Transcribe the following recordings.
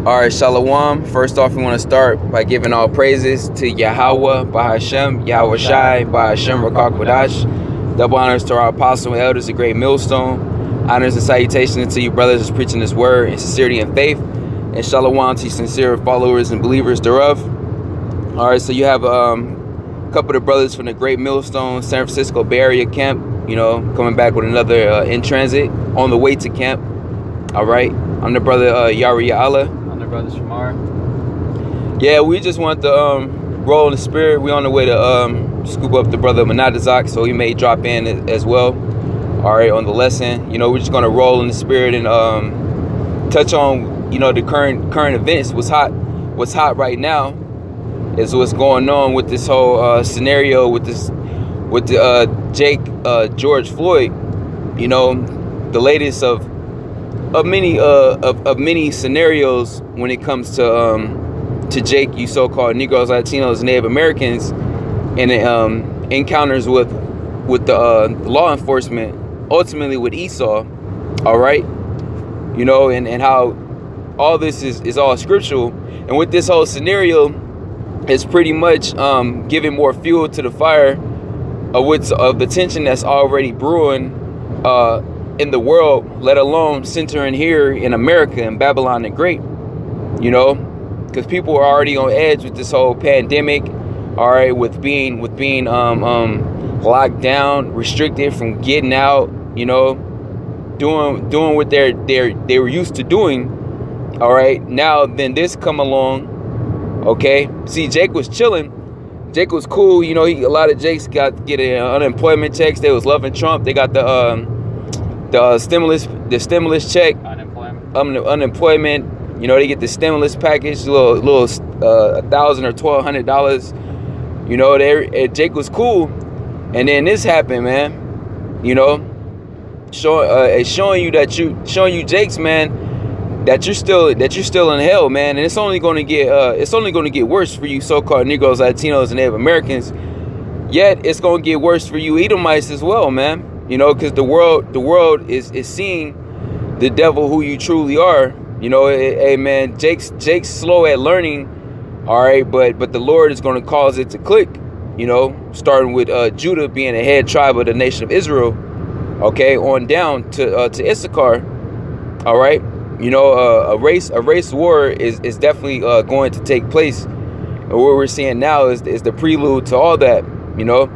All right, Shalom. First off, we want to start by giving all praises to Yahweh, Bahashem, Yahweh Shai, Bahashem, Rakak Wadash. Double honors to our apostle and elders, the great millstone. Honors and salutations to you brothers that's preaching this word in sincerity and faith. And Shalom to sincere followers and believers thereof. All right, so you have a couple of the brothers from the great millstone, San Francisco Bay Area camp, you know, coming back with another in transit on the way to camp. All right, I'm the brother Yari Allah. Brothers from R. Yeah, we just want to roll in the spirit. We on the way to scoop up the brother Menadizak, so he may drop in as well. All right, on the lesson, you know, we're just gonna roll in the spirit and touch on, you know, the current events. What's hot right now is what's going on with this whole scenario with Jake George Floyd. You know, the latest of many scenarios when it comes to Jake, you so-called Negroes, Latinos, Native Americans, and encounters with the law enforcement, ultimately with Esau. All right, you know, and how all this is all scriptural, and with this whole scenario, it's pretty much giving more fuel to the fire of the tension that's already brewing in the world, let alone centering here in America and Babylon the Great, you know, because people are already on edge with this whole pandemic. All right, with being locked down, restricted from getting out, you know, doing what they were used to doing. All right, now then this come along. Okay, see, Jake was chilling. Jake was cool, you know. A lot of Jakes get unemployment checks. They was loving Trump. They got the stimulus check, unemployment. You know, they get the stimulus package, little $1,000 or $1,200. You know, Jake was cool, and then this happened, man. You know, showing you Jakes, man, that you're still in hell, man, and it's only going to get worse for you, so-called Negroes, Latinos, and Native Americans. Yet it's going to get worse for you Edomites as well, man. You know, because the world is seeing the devil who you truly are. You know, hey man, Jake's slow at learning, all right, but the Lord is going to cause it to click. You know, starting with Judah being the head tribe of the nation of Israel, okay, on down to Issachar, all right. You know, a race war is definitely going to take place, and what we're seeing now is the prelude to all that. You know.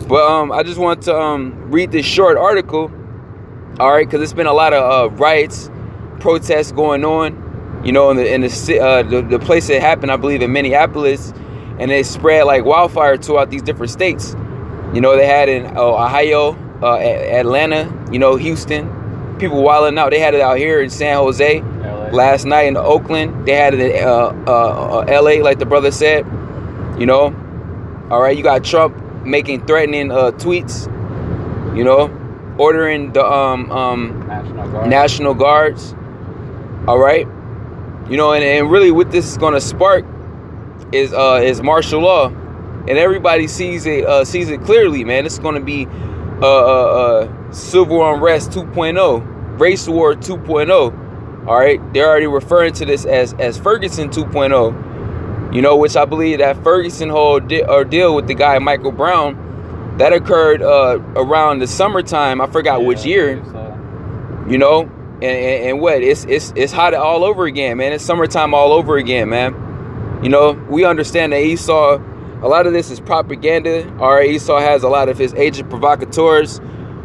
But I just want to read this short article, all right, because there's been a lot of riots, protests going on, you know, in the place that happened, I believe, in Minneapolis, and they spread like wildfire throughout these different states. You know, they had in Ohio, Atlanta, you know, Houston, people wilding out. They had it out here in San Jose, LA. Last night in Oakland. They had it in LA, like the brother said, you know. All right, you got Trump making threatening tweets, you know, ordering the National Guards. All right, you know, and really what this is going to spark is martial law, and everybody sees it clearly, man. It's going to be civil unrest 2.0, race war 2.0. All right, they're already referring to this as Ferguson 2.0. You know, which I believe that Ferguson whole ordeal with the guy Michael Brown, that occurred around the summertime. I forgot which year. You know, and what it's hot all over again, man. It's summertime all over again, man. You know, we understand that Esau, a lot of this is propaganda. All right, Esau has a lot of his agent provocateurs.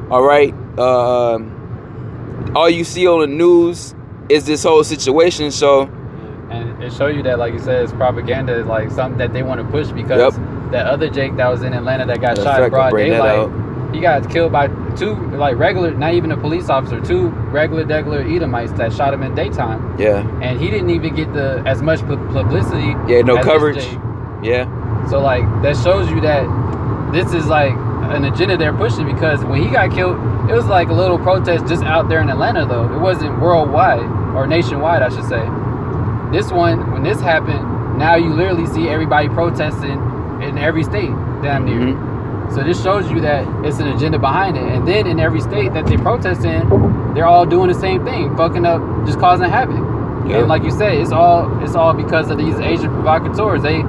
All right, all you see on the news is this whole situation. So. And it shows you that, like you said, it's propaganda, like something that they want to push, because that other Jake that was in Atlanta that got shot in broad daylight, he got killed by two, like regular, not even a police officer, two regular Edomites that shot him in daytime. Yeah. And he didn't even get as much publicity. Yeah, no coverage. Yeah. So like that shows you that this is like an agenda they're pushing, because when he got killed, it was like a little protest just out there in Atlanta, though. It wasn't worldwide, or nationwide, I should say. This one, when this happened, now you literally see everybody protesting in every state, damn near. Mm-hmm. So this shows you that it's an agenda behind it. And then in every state that they protest in, they're all doing the same thing, fucking up, just causing havoc. Yep. And like you said, it's all because of these Asian provocateurs. They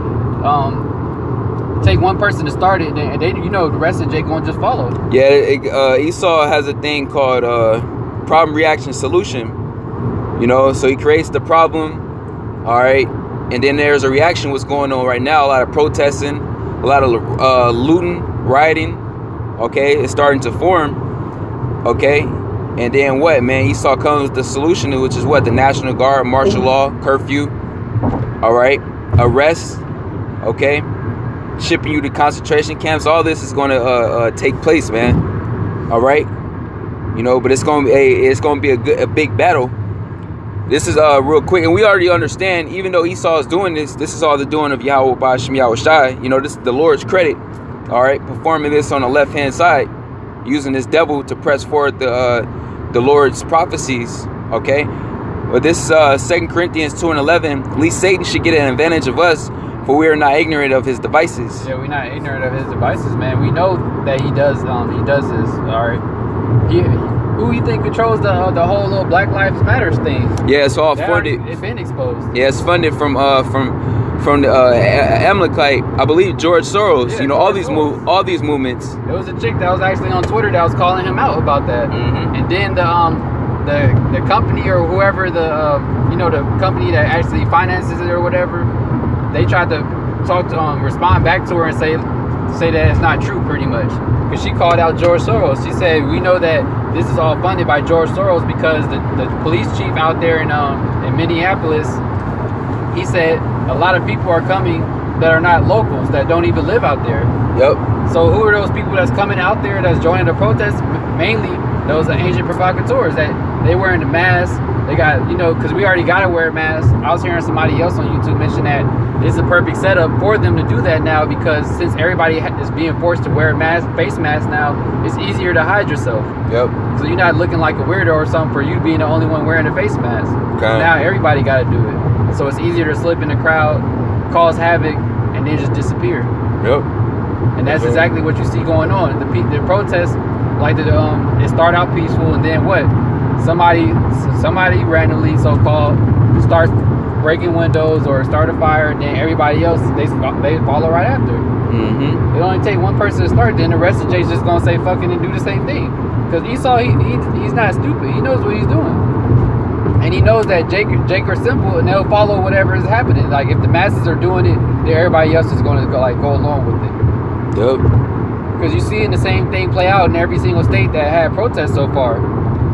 take one person to start it, and they, the rest of Jake gonna just follow. Yeah, Esau has a thing called problem, reaction, solution. So he creates the problem, all right, and then there's a reaction. What's going on right now? A lot of protesting, a lot of looting, rioting. Okay, it's starting to form. Okay, and then what, man? Esau comes with the solution, which is what? The National Guard, martial law, curfew. All right, arrest. Okay. Shipping you to concentration camps. All this is going to take place, man. All right, but it's going to be a big battle. This is real quick, and we already understand. Even though Esau is doing this is all the doing of Yahweh Ba'ashem Yahweh Shai. This is the Lord's credit. All right, performing this on the left hand side, using this devil to press forward the Lord's prophecies. Okay, but this is 2 Corinthians 2:11. At least Satan should get an advantage of us. For we are not ignorant of his devices. Yeah, we're not ignorant of his devices, man. We know that he does this. All right. Who you think controls the whole little Black Lives Matters thing? Yeah, it's all funded. It's been exposed. Yeah, it's funded from the Amalekite, I believe, George Soros. Yeah, all these movements. There was a chick that was actually on Twitter that was calling him out about that. Mm-hmm. And then the company or whoever the company that actually finances it or whatever, they tried to respond back to her and say that it's not true, pretty much, because she called out George Soros. She said, we know that this is all funded by George Soros because the police chief out there in Minneapolis, he said a lot of people are coming that are not locals, that don't even live out there. Yep. So who are those people that's coming out there that's joining the protest? Mainly those Asian provocateurs that they wearing the mask. They got, because we already got to wear a mask. I was hearing somebody else on YouTube mention that it's a perfect setup for them to do that now, because since everybody is being forced to wear a mask, face mask now, it's easier to hide yourself. Yep. So you're not looking like a weirdo or something for you being the only one wearing a face mask. Okay. Now everybody got to do it. So it's easier to slip in the crowd, cause havoc, and then just disappear. Yep. And that's exactly what you see going on. The protests, like it start out peaceful, and then what? Somebody randomly, so-called, starts breaking windows or start a fire, and then everybody else they follow right after. Mm-hmm. It only take one person to start, then the rest of Jay's just gonna say fucking and do the same thing. Because Esau, he's not stupid. He knows what he's doing, and he knows that Jake are simple, and they'll follow whatever is happening. Like if the masses are doing it, then everybody else is going to go along with it. Yep. Because you see the same thing play out in every single state that had protests so far.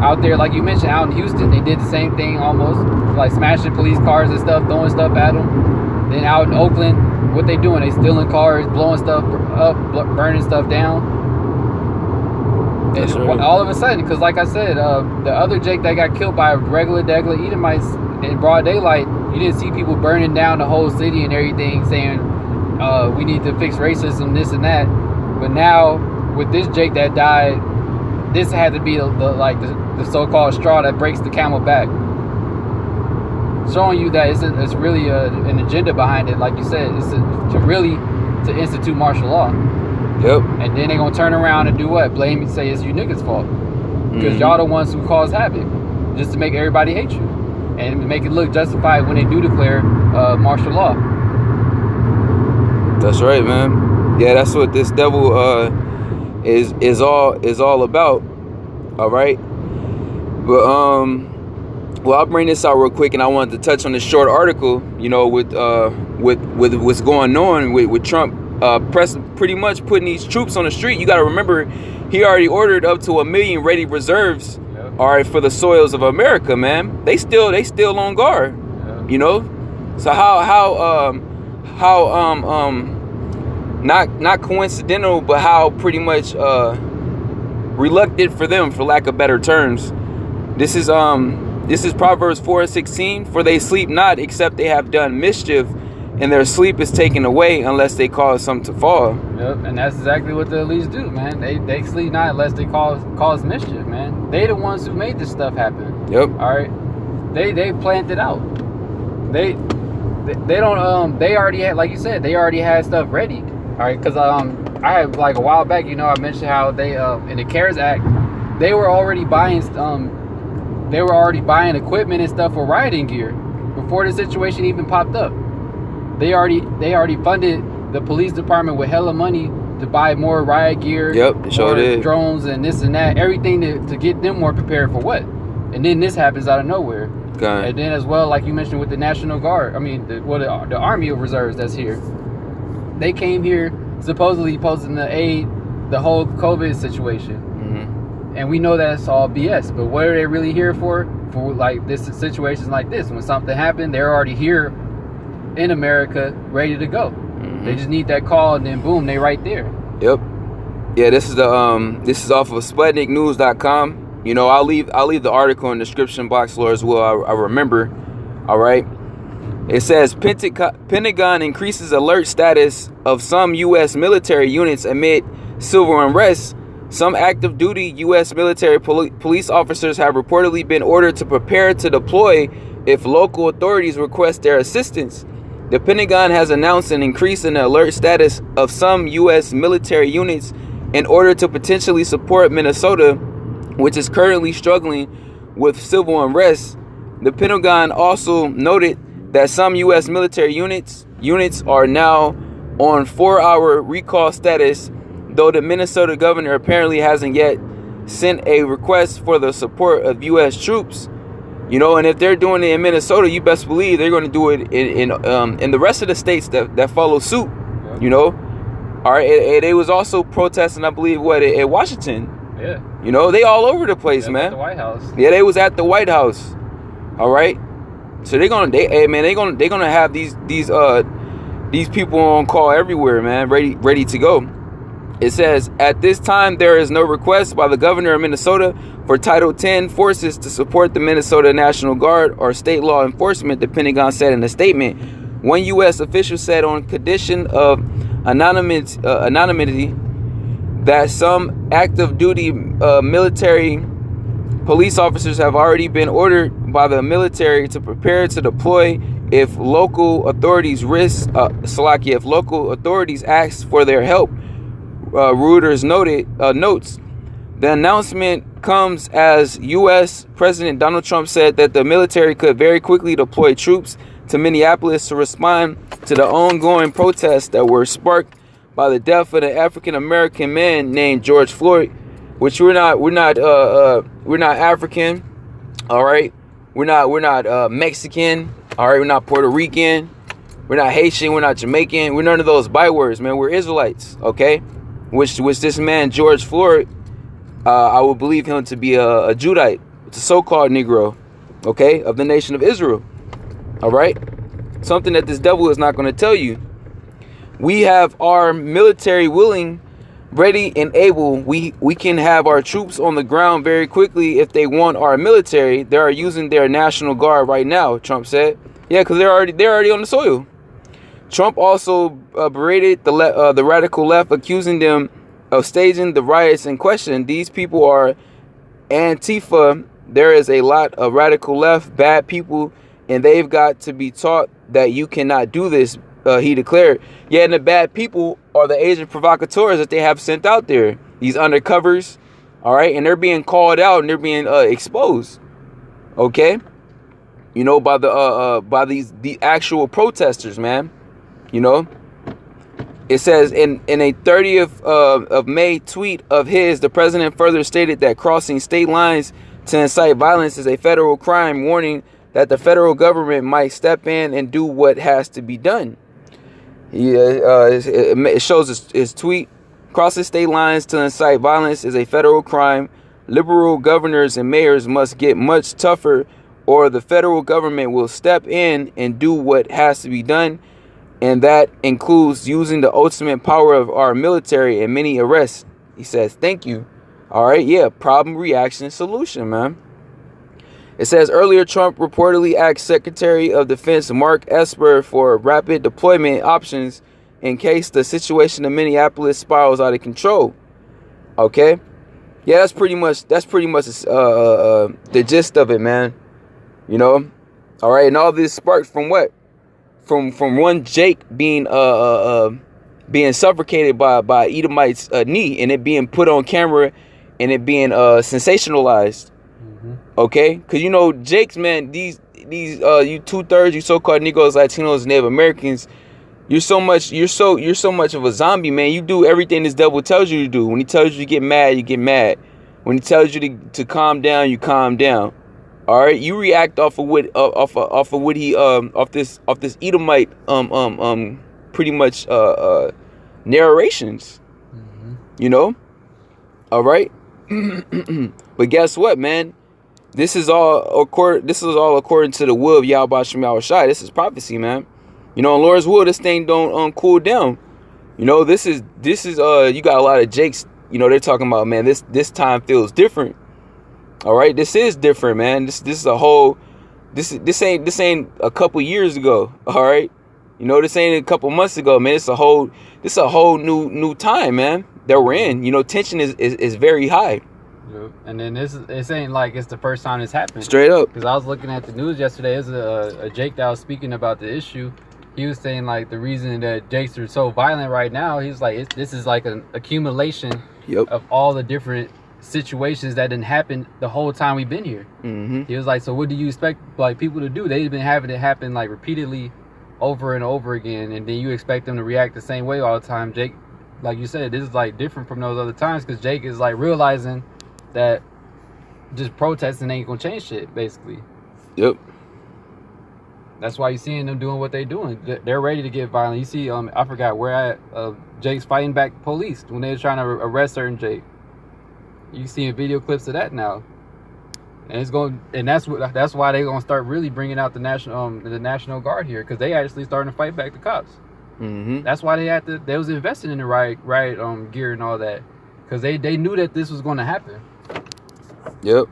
Out there, like you mentioned, out in Houston, they did the same thing almost, like smashing police cars and stuff, throwing stuff at them. Then out in Oakland, what they doing? They stealing cars, blowing stuff up, burning stuff down. And right. All of a sudden, because like I said, the other Jake that got killed by regular Edomites in broad daylight, you didn't see people burning down the whole city and everything, saying we need to fix racism, this and that. But now with this Jake that died, this had to be the so-called straw that breaks the camel back, showing you that it's really an agenda behind it. Like you said, it's to institute martial law. Yep. And then they're gonna turn around and do what? Blame and say it's you niggas' fault because y'all the ones who cause havoc, just to make everybody hate you and make it look justified when they do declare martial law. That's right, man. Yeah, that's what this devil is all about. All right. But well, I'll bring this out real quick, and I wanted to touch on this short article, with what's going on with Trump pretty much putting these troops on the street. You got to remember, he already ordered up to 1 million ready reserves. Yep. All right, for the soils of America, man. They still on guard. Yep. So how not coincidental, but how pretty much reluctant for them, for lack of better terms. This is Proverbs 4:16. For they sleep not, except they have done mischief, and their sleep is taken away unless they cause some to fall. Yep, and that's exactly what the elites do, man. They sleep not unless they cause mischief, man. They the ones who made this stuff happen. Yep. All right. They planned it out. They don't they already had, like you said, they already had stuff ready. All right, because I had, like, a while back, I mentioned how they in the CARES Act, they were already buying equipment and stuff for rioting gear. before the situation even popped up. They already funded the police department with hella money to buy more riot gear, more drones and this and that, everything to get them more prepared for what? And then this happens out of nowhere. Okay. And then as well, like you mentioned with the National Guard, I mean, the Army of Reserves that's here. They came here supposedly posting to aid the whole COVID situation. Mm-hmm. And we know that's all BS. But what are they really here for? For like this situations like this. When something happened, they're already here in America, ready to go. Mm-hmm. They just need that call, and then boom, they right there. Yep. Yeah, this is off of SputnikNews.com. You know, I'll leave the article in the description box below as well. I remember. All right. It says Pentagon increases alert status of some U.S. military units amid civil unrest. Some active duty U.S. military police officers have reportedly been ordered to prepare to deploy if local authorities request their assistance. The Pentagon has announced an increase in the alert status of some U.S. military units in order to potentially support Minnesota, which is currently struggling with civil unrest. The Pentagon also noted that some U.S. military units are now on 4-hour recall status, though the Minnesota governor apparently hasn't yet sent a request for the support of U.S. troops. You know, and if they're doing it in Minnesota, you best believe they're going to do it in the rest of the states that follow suit. Yeah. You know, all right. And they was also protesting, I believe, at Washington. Yeah. You know, they all over the place, man. At the White House. Yeah, they was at the White House. All right. So they're gonna have these people on call everywhere, man, ready to go. It says, at this time, there is no request by the governor of Minnesota for Title X forces to support the Minnesota National Guard or state law enforcement, the Pentagon said in a statement. One U.S. official said on condition of anonymity that some active duty military police officers have already been ordered by the military to prepare to deploy if local authorities ask for their help. Reuters notes the announcement comes as U.S. President Donald Trump said that the military could very quickly deploy troops to Minneapolis to respond to the ongoing protests that were sparked by the death of an African American man named George Floyd. Which we're not African, all right. We're not Mexican, all right. We're not Puerto Rican. We're not Haitian. We're not Jamaican. We're none of those bywords, man. We're Israelites, okay. Which this man George Floyd, I would believe him to be a Judite, it's a so-called Negro, okay, of the nation of Israel, all right. Something that this devil is not going to tell you. We have our military willing, ready and able. We can have our troops on the ground very quickly if they want our military. They are using their National Guard right now, Trump said. Yeah, because they're already on the soil. Trump also berated the radical left, accusing them of staging the riots in question. These people are Antifa. There is a lot of radical left, bad people, and they've got to be taught that you cannot do this, he declared. Yeah, and the bad people are the agent provocateurs that they have sent out there. These undercovers, all right? And they're being called out and they're being exposed, okay? You know, by the actual protesters, man. You know, it says in a 30th of May tweet of his, the president further stated that crossing state lines to incite violence is a federal crime, warning that the federal government might step in and do what has to be done. It shows his tweet. Crossing state lines to incite violence is a federal crime. Liberal governors and mayors must get much tougher, or the federal government will step in and do what has to be done. And that includes using the ultimate power of our military and many arrests. He says, thank you. All right. Yeah. Problem, reaction, solution, man. It says earlier, Trump reportedly asked Secretary of Defense Mark Esper for rapid deployment options in case the situation in Minneapolis spirals out of control. Okay. Yeah, that's pretty much the gist of it, man. You know. All right. And all this sparked from what? From one Jake being suffocated by Edomite's knee, and it being put on camera and it being sensationalized. Mm-hmm. Okay, because you know Jake's, man, you 2/3, you so-called Negroes, Latinos, Native Americans, you're so much of a zombie, man. You do everything this devil tells you to do. When he tells you to get mad, you get mad. When he tells you to calm down, you calm down. All right, you react off of what he off this Edomite pretty much narrations. You know. All right. But guess what, man? This is all according to the will of Yahweh Shem Yahushai. This is prophecy, man. You know, in Lord's will, this thing don't cool down. You know, this is you got a lot of Jakes. You know, they're talking about, man, this time feels different. All right, this is different, man. This is a whole. This ain't a couple years ago. All right, you know, this ain't a couple months ago, man. It's a whole new time, man, that we're in. You know, tension is very high. Yep. And then this ain't like it's the first time this happened. Straight up. Because I was looking at the news yesterday. There's a Jake that was speaking about the issue. He was saying like the reason that Jakes are so violent right now, he's like this is like an accumulation of all the different situations that didn't happen the whole time we've been here. He was like, so what do you expect like people to do? They've been having it happen like repeatedly over and over again, and then you expect them to react the same way all the time. Jake, like you said, this is like different from those other times because Jake is like realizing that just protesting ain't gonna change shit, basically. Yep. That's why you're seeing them doing what they're doing. They're ready to get violent. You see, I forgot where Jake's fighting back police when they were trying to arrest certain Jake. You see video clips of that now, and that's why they're gonna start really bringing out the National Guard here, because they actually starting to fight back the cops. That's why they was investing in the riot gear and all that, because they knew that this was going to happen. Yep.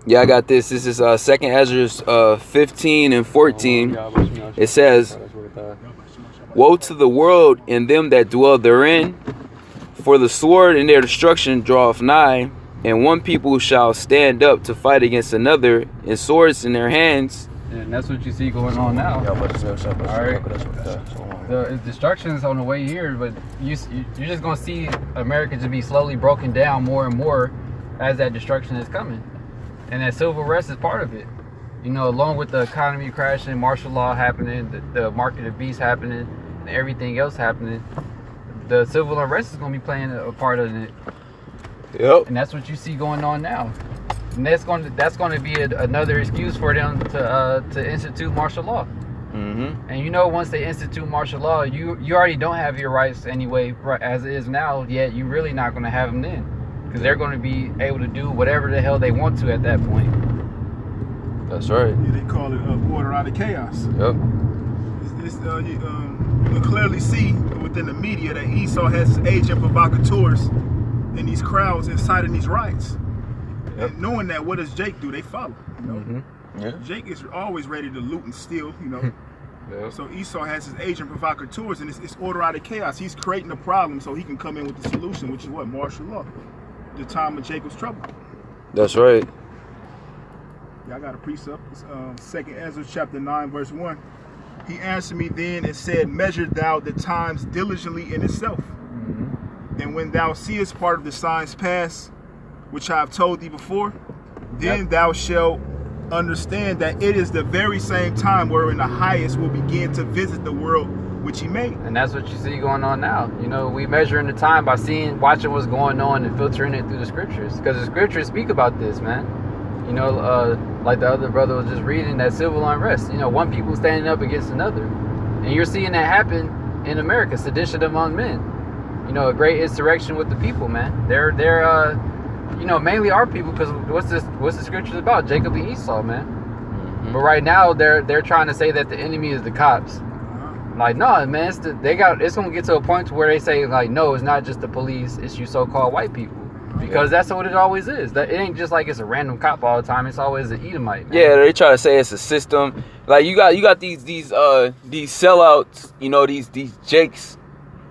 Yeah, I got this. This is 2nd Ezra 15 and 14. It says, "Woe to the world and them that dwell therein, for the sword and their destruction draweth nigh, and one people shall stand up to fight against another, and swords in their hands." And that's what you see going on now. All right. The destruction is on the way here, but you're just going to see America just be slowly broken down more and more as that destruction is coming. And that civil unrest is part of it. You know, along with the economy crashing, martial law happening, the market of beasts happening, and everything else happening, the civil unrest is going to be playing a part of it. Yep. And that's what you see going on now. And that's going to be another excuse for them to institute martial law. And you know, once they institute martial law, you already don't have your rights anyway, as it is now. Yet you're really not going to have them then, because they're going to be able to do whatever the hell they want to at that point. That's right. Yeah, they call it order out of chaos. Yep. You can clearly see within the media that Esau has his agent provocateurs in these crowds inciting these riots. Yep. And knowing that, what does Jake do? They follow. You know? Yeah. Jake is always ready to loot and steal, you know. Yep. So Esau has his agent provocateurs, and it's order out of chaos. He's creating a problem so he can come in with the solution, which is what? Martial law. The time of Jacob's trouble. That's right. Yeah, I got a precept. It's 2nd Ezra chapter 9, verse 1. He answered me then and said, "Measure thou the times diligently in itself. And when thou seest part of the signs pass, which I have told thee before, then thou shalt understand that it is the very same time wherein the highest will begin to visit the world which he made." And that's what you see going on now. You know, we measuring the time by watching what's going on and filtering it through the scriptures, because the scriptures speak about this, man. You know, like the other brother was just reading, that civil unrest. You know, one people standing up against another, and you're seeing that happen in America. Sedition among men. You know, a great insurrection with the people, man. They're you know, mainly our people, because what's the scriptures about? Jacob and Esau, man. But right now they're trying to say that the enemy is the cops. Like, no, man, it's gonna get to a point where they say, like, no, it's not just the police, it's you so-called white people, because that's what it always is. That it ain't just like it's a random cop all the time. It's always an Edomite, man. Yeah, they try to say it's a system. Like, you got these sellouts, you know, these Jakes,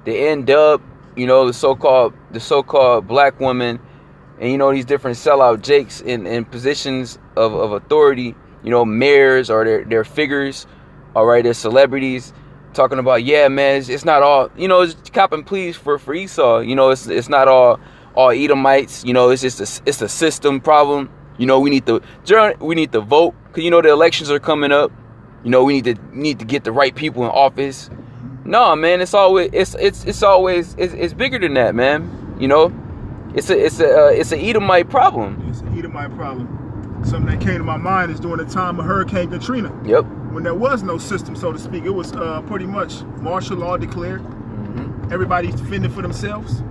they end up, you know, the so-called black woman, and, you know, these different sellout Jakes in positions of authority, you know, mayors or their figures, all right, they're celebrities, talking about, yeah, man, it's not all, you know, it's cop and please for Esau, you know, it's not all Edomites, you know, it's just it's a system problem, You know, we need to vote, because you know the elections are coming up. You know, we need to get the right people in office. No, man, it's bigger than that, man. You know, it's a Edomite problem. It's an Edomite problem. Something that came to my mind is during the time of Hurricane Katrina. Yep. When there was no system, so to speak, it was pretty much martial law declared. Everybody fending for themselves.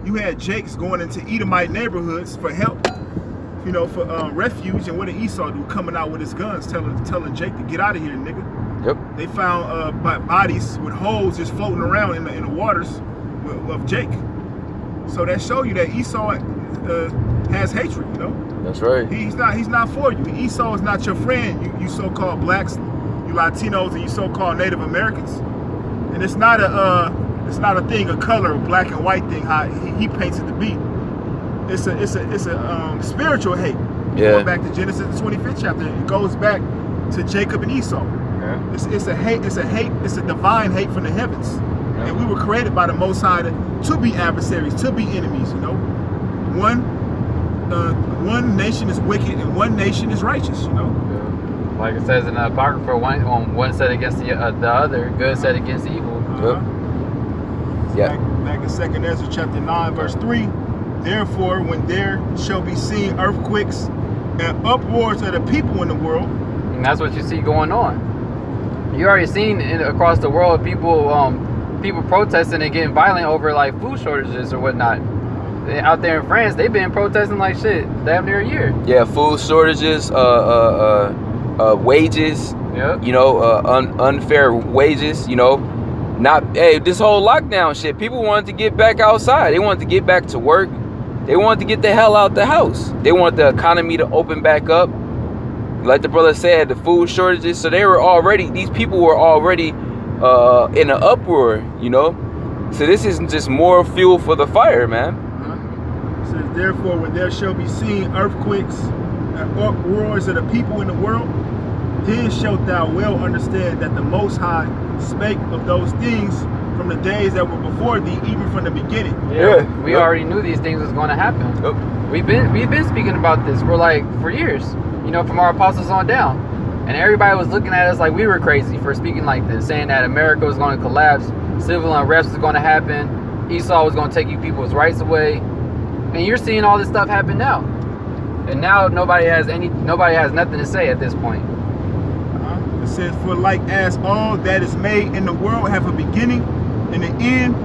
You had Jakes going into Edomite neighborhoods for help, you know, for refuge. And what did Esau do? Coming out with his guns, telling Jake to get out of here, nigga. Yep. They found bodies with holes just floating around in the waters of Jake. So that show you that Esau has hatred, you know. That's right. He's not for you. Esau is not your friend. You so-called blacks, you Latinos, and you so-called Native Americans. And it's not a thing of color, black and white thing. How he paints it to be. It's a spiritual hate. Yeah. Going back to Genesis the 25th chapter, it goes back to Jacob and Esau. Yeah. It's a divine hate from the heavens. Yeah. And we were created by the Most High to be adversaries, to be enemies. You know, one nation is wicked and one nation is righteous. You know. Yeah. Like it says in the Apocrypha, one set against the other, good set against evil. Yeah. Back in 2nd Ezra chapter 9 verse 3. Therefore, when there shall be seen earthquakes and uproars of the people in the world, and that's what you see going on. You already seen across the world people protesting and getting violent over like food shortages or whatnot. Out there in France, they've been protesting like shit damn near a year. Yeah, food shortages, wages. Yep. You know, unfair wages. You know, this whole lockdown shit. People wanted to get back outside. They wanted to get back to work. They wanted to get the hell out the house. They want the economy to open back up. Like the brother said, the food shortages. So these people were already in an uproar, you know. So this isn't just more fuel for the fire, man. It says, therefore, when there shall be seen earthquakes and uproars of the people in the world, then shalt thou well understand that the Most High spake of those things from the days that were before thee, even from the beginning. Yeah, we already knew these things was going to happen. Yep. We've been speaking about this for years, you know, from our apostles on down, and everybody was looking at us like we were crazy for speaking like this, saying that America was going to collapse, civil unrest was going to happen, Esau was going to take you people's rights away, and you're seeing all this stuff happen now, and now nobody has nothing to say at this point. It says, for like as all that is made in the world have a beginning and an end,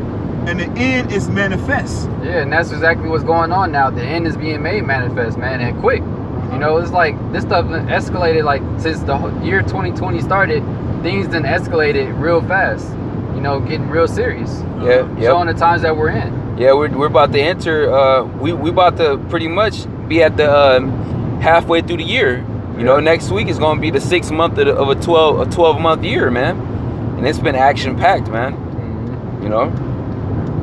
and the end is manifest. Yeah, and that's exactly what's going on now. The end is being made manifest, man, and quick. You know, it's like this stuff escalated like since the year 2020 started. Things done escalated real fast. You know, getting real serious. Yeah, showing the times that we're in. Yeah, we're about to enter. We about to pretty much be at the halfway through the year. You know, next week is going to be the 6th month of a 12-month year, man, and it's been action packed, man. You know.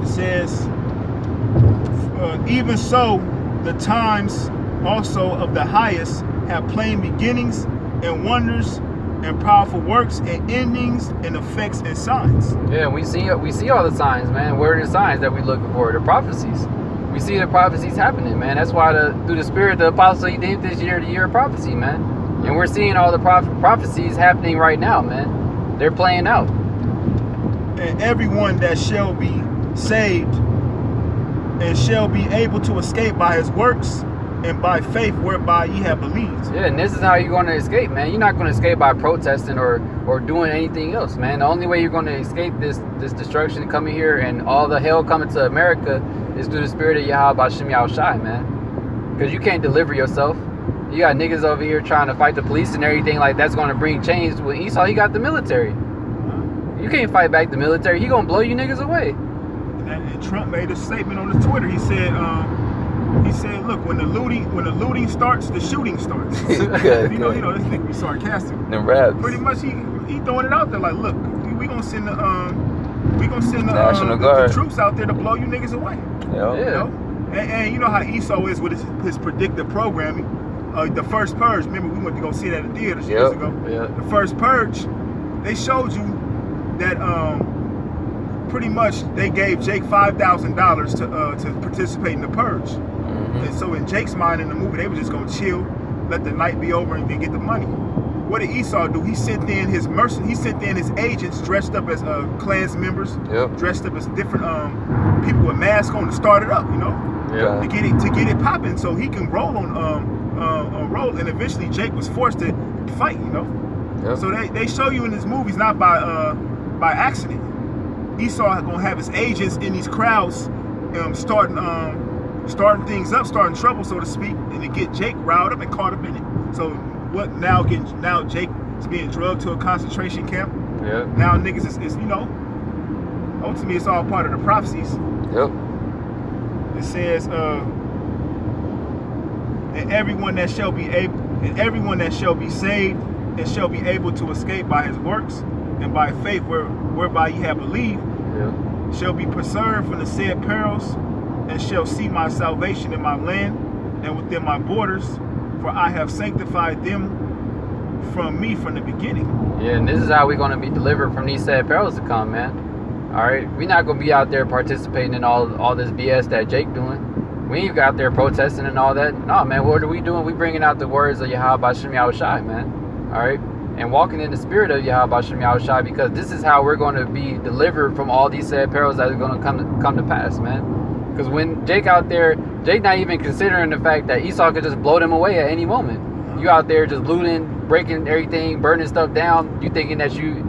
It says, even so, the times also of the highest have plain beginnings and wonders and powerful works and endings and effects and signs. Yeah, we see all the signs, man. What are the signs that we're looking for? The prophecies. We see the prophecies happening, man. That's why through the spirit, the apostle he named this year the year of prophecy, man. And we're seeing all the prophecies happening right now, man. They're playing out. And everyone that shall be saved and shall be able to escape by his works and by faith whereby ye have believed. Yeah, and this is how you're going to escape, man. You're not going to escape by protesting or doing anything else, man. The only way you're going to escape this destruction coming here and all the hell coming to America is through the spirit of Yahweh B'Shem Yahushai, man. Because you can't deliver yourself. You got niggas over here trying to fight the police and everything like that's going to bring change. With Esau, he got the military. You can't fight back the military. He going to blow you niggas away. And Trump made a statement on his Twitter. He said, look, when the looting starts, the shooting starts. You know, this nigga be sarcastic. The raps. Pretty much, he throwing it out there like, look, we gonna send the National Guard troops out there to blow you niggas away. Yeah. You know? And you know how Esau is with his predictive programming. The first purge. Remember, we went to go see that at the theater years ago. Yeah. The first purge, they showed you that pretty much they gave Jake $5,000 to participate in the purge. And so in Jake's mind in the movie, they were just gonna chill, let the night be over, and then get the money. What did Esau do? He sent in his agents dressed up as clans members, dressed up as different people with masks on to start it up, you know, to get it popping, so he can roll on roll. And eventually Jake was forced to fight, you know. So they show you in these movies not by accident. Esau gonna have his agents in these crowds, starting things up, starting trouble, so to speak, and to get Jake riled up and caught up in it. So what now? Now Jake is being drugged to a concentration camp. Now niggas is you know, ultimately it's all part of the prophecies. It says, and everyone that shall be saved and shall be able to escape by his works and by faith whereby ye have believed, shall be preserved from the said perils, and shall see my salvation in my land and within my borders, for I have sanctified them from me from the beginning. Yeah, and this is how we're going to be delivered from these sad perils to come, man. All right, we're not going to be out there participating in all this BS that Jake doing. We ain't out there protesting and all that. No, man, what are we doing? We bringing out the words of Yahweh Shem Yahushai, man. All right, and walking in the spirit of Yahweh Shem Yahushai, because this is how we're going to be delivered from all these sad perils that are going to come to pass, man. Because when Jake out there, Jake not even considering the fact that Esau could just blow them away at any moment. You out there just looting, breaking everything, burning stuff down. You thinking that you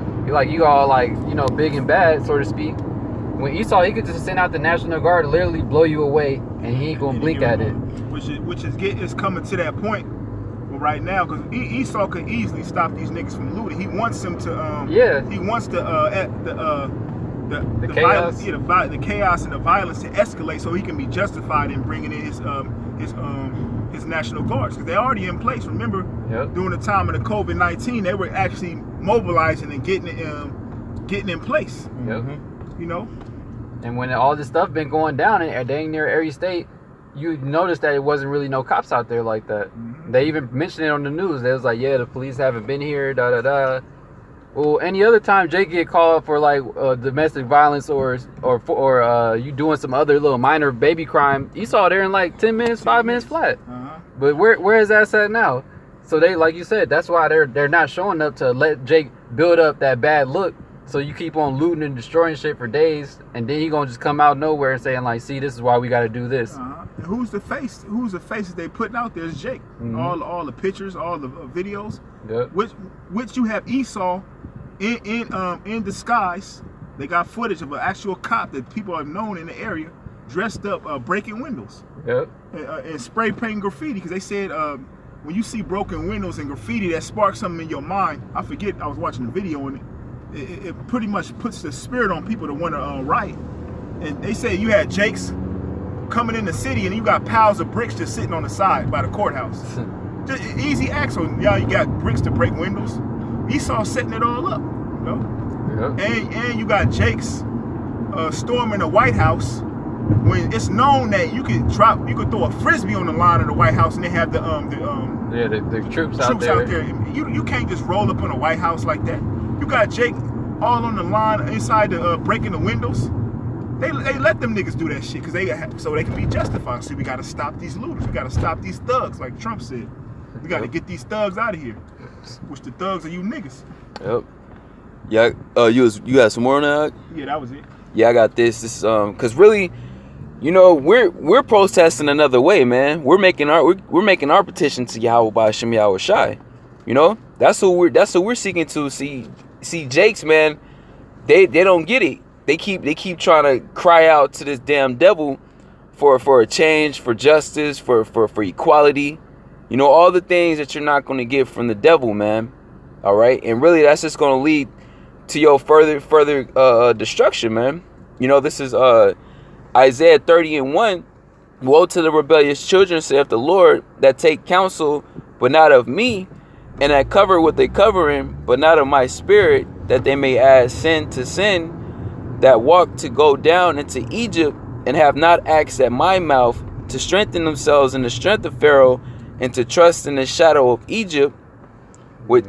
all like, you know, big and bad, so to speak. When Esau, he could just send out the National Guard to literally blow you away, and he ain't gonna blink at it. Which is coming to that point right now, because Esau could easily stop these niggas from looting. He wants them to he wants the chaos. Violence, the chaos and the violence to escalate, so he can be justified in bringing in his National Guards, because they're already in place. Remember, during the time of the COVID-19, they were actually mobilizing and getting in place. You know. And when all this stuff been going down in dang near every state, you notice that it wasn't really no cops out there like that. They even mentioned it on the news. They was like, yeah, the police haven't been here, da da da. Well, any other time Jake get called for like domestic violence or you doing some other little minor baby crime, Esau there in like 10 minutes, 5 minutes flat. But where is that at now? So they, like you said, that's why they're not showing up to let Jake build up that bad look. So you keep on looting and destroying shit for days, and then he gonna just come out of nowhere and saying like, see, this is why we got to do this. Who's the face? Who's the faces they putting out there? Is Jake. All the pictures, all the videos, which you have Esau in disguise. They got footage of an actual cop that people have known in the area, dressed up, breaking windows, and spray painting graffiti, because they said when you see broken windows and graffiti, that sparks something in your mind. I forget, I was watching the video and it pretty much puts the spirit on people to want to riot. And they say you had Jakes coming in the city and you got piles of bricks just sitting on the side by the courthouse. Just easy acts. So y'all, you got bricks to break windows. Esau setting it all up, you know. And you got Jakes storming the White House when it's known that you could throw a frisbee on the line of the White House and they have the troops out there. You can't just roll up on the White House like that. You got Jake all on the line inside the breaking the windows. They let them niggas do that shit because so they can be justified. See, we got to stop these looters. We got to stop these thugs, like Trump said. We got to get these thugs out of here. Which the thugs are you niggas. Yeah. You got some more on that? Yeah, that was it. Yeah, I got this. This because really, you know, we're protesting another way, man. We're making our petition to Yahweh by Shem Yahushai. You know, that's who we're seeking to see. Jakes, man, they don't get it. They keep trying to cry out to this damn devil for a change, for justice, for equality. You know, all the things that you're not going to get from the devil, man. All right, and really, that's just going to lead to your further destruction, man. You know, this is Isaiah 30:1. Woe to the rebellious children, saith the Lord, that take counsel, but not of me, and that cover what they covering, but not of my spirit, that they may add sin to sin, that walk to go down into Egypt, and have not asked at my mouth, to strengthen themselves in the strength of Pharaoh, and to trust in the shadow of Egypt, which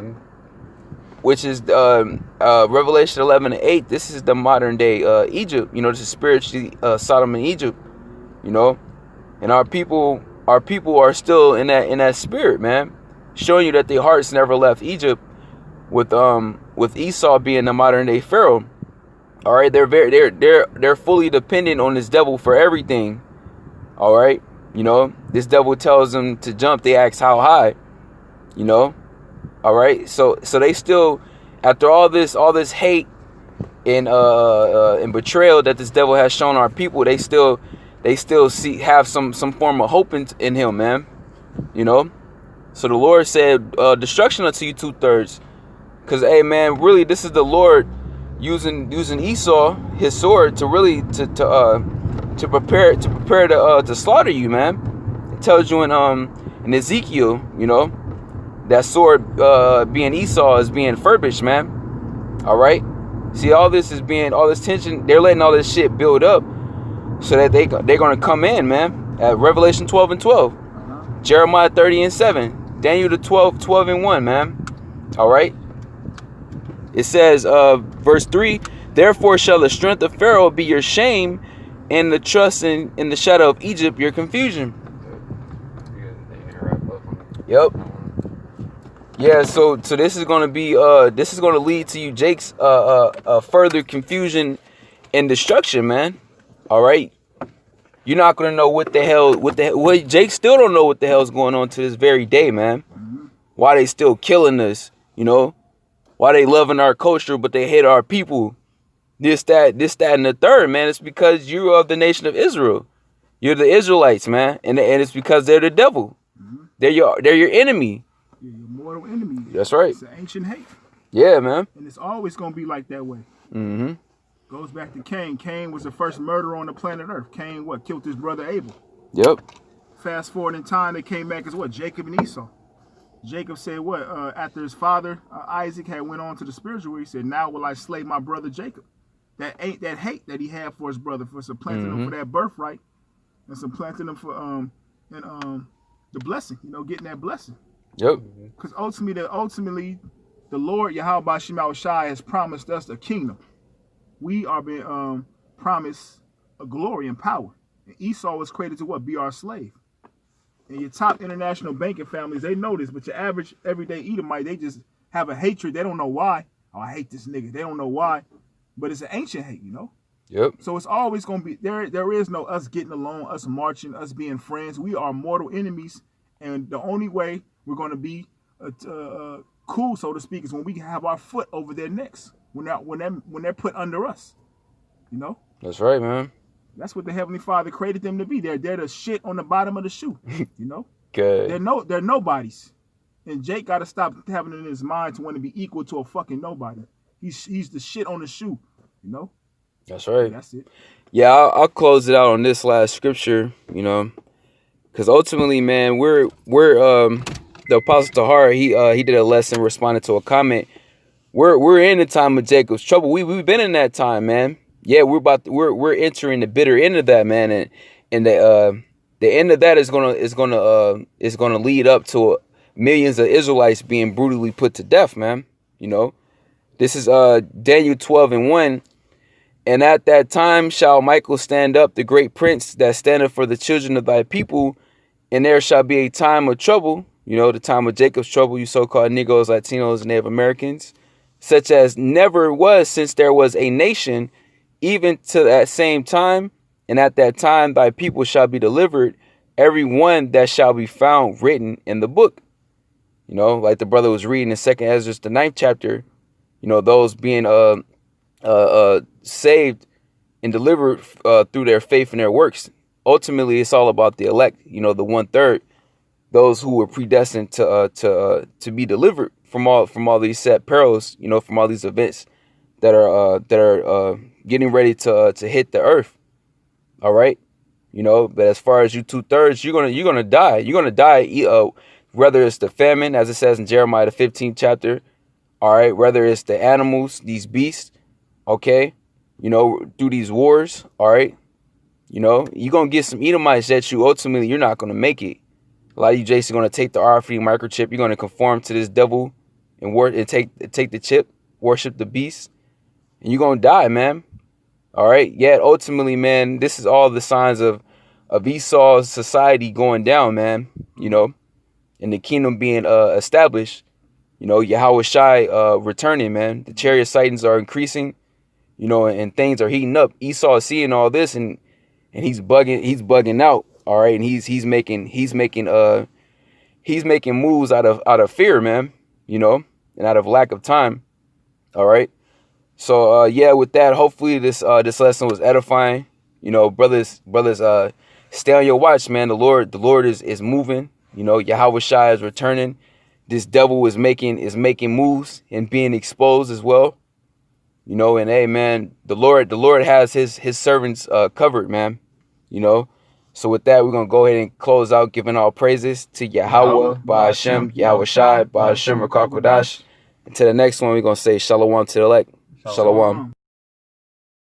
is Revelation 11:8. This is the modern day Egypt. You know, this is spiritually Sodom and Egypt. You know, And our people are still in that spirit, man, showing you that their hearts never left Egypt. With Esau being the modern day Pharaoh, all right, they're fully dependent on this devil for everything. All right, you know, this devil tells them to jump, they ask how high, you know. All right, so they still, after all this hate and betrayal that this devil has shown our people, they still have some form of hope in him, man, you know. So the Lord said, destruction unto you 2/3. Because, hey, man, really, this is the Lord using Esau, his sword, to really to prepare to slaughter you, man. It tells you in Ezekiel, you know, that sword being Esau is being furbished, man. All right. See, all this tension. They're letting all this shit build up so that they're gonna come in, man. At Revelation 12:12, Jeremiah 30:7, Daniel the 12:1, man. All right. It says, verse 3, therefore shall the strength of Pharaoh be your shame, and the trust in the shadow of Egypt your confusion. Yep. Yeah, so this is gonna be this is gonna lead to you, Jake's further confusion and destruction, man. All right. You're not gonna know what Jake still don't know what the hell's going on to this very day, man. Why they still killing us, you know? Why they loving our culture, but they hate our people? This, that, and the third, man. It's because you're of the nation of Israel. You're the Israelites, man, and it's because they're the devil. They're your enemy. You're your mortal enemy. That's right. It's an ancient hate. Yeah, man. And it's always gonna be like that way. Mm-hmm. Goes back to Cain. Cain was the first murderer on the planet Earth. Cain, killed his brother Abel. Yep. Fast forward in time, they came back as Jacob and Esau. Jacob said after his father Isaac had went on to the spiritual world, he said, now will I slay my brother Jacob. That hate that he had for his brother, for supplanting him for that birthright, and supplanting him for the blessing, you know, getting that blessing. Yep. Because ultimately the Lord Yahweh Shema Shai has promised us a kingdom. We are being promised a glory and power. And Esau was created to be our slave. And your top international banking families, they know this, but your average everyday Edomite, they just have a hatred. They don't know why. Oh, I hate this nigga. They don't know why. But it's an ancient hate, you know? Yep. So it's always going to be, there is no us getting along, us marching, us being friends. We are mortal enemies. And the only way we're going to be cool, so to speak, is when we have our foot over their necks, when they're put under us, you know? That's right, man. That's what the Heavenly Father created them to be. They're the shit on the bottom of the shoe, you know? Good. They're nobodies. And Jake got to stop having it in his mind to want to be equal to a fucking nobody. He's the shit on the shoe, you know? That's right. That's it. Yeah, I'll close it out on this last scripture, you know, because ultimately, man, we're the Apostle Tahar, he did a lesson responding to a comment. We're in the time of Jacob's trouble. We've been in that time, man. Yeah, we're entering the bitter end of that, man, and the end of that is gonna lead up to millions of Israelites being brutally put to death, man. You know, this is Daniel 12:1, and at that time shall Michael stand up, the great prince that standeth for the children of thy people, and there shall be a time of trouble. You know, the time of Jacob's trouble, you so-called Negroes, Latinos, and Native Americans, such as never was since there was a nation, even to that same time, and at that time thy people shall be delivered, every one that shall be found written in the book. You know, like the brother was reading in 2nd Ezra, the 9th chapter, you know, those being saved and delivered through their faith and their works. Ultimately, it's all about the elect, you know, the 1/3, those who were predestined to be delivered from all these set perils, you know, from all these events that are getting ready to hit the earth. All right, you know. But as far as you 2/3, you're gonna die. You're gonna die. Whether it's the famine, as it says in Jeremiah the 15th chapter. All right. Whether it's the animals, these beasts. Okay. You know, through these wars. All right. You know, you're gonna get some Edomites that ultimately you're not gonna make it. A lot of you Jason are gonna take the RFID microchip. You're gonna conform to this devil and take the chip, worship the beast, and you're gonna die, man. All right. Yet ultimately, man, this is all the signs of Esau's society going down, man, you know, and the kingdom being established, you know, Yahweh Shai returning, man. The chariot sightings are increasing, you know, and things are heating up. Esau is seeing all this, and he's bugging out, all right, and he's making moves out of fear, man, you know, and out of lack of time, all right. So yeah, with that, hopefully this lesson was edifying. You know, brothers, stay on your watch, man. The Lord is moving. You know, Yahweh Shai is returning. This devil is making moves and being exposed as well. You know, and hey, man, the Lord has his servants covered, man. You know, so with that, we're gonna go ahead and close out, giving all praises to Yahweh, Ba'ashem, Yahweh Shai, Ba'ashem, Rakakodash. Until the next one, we're gonna say Shalom to the elect. Shalom.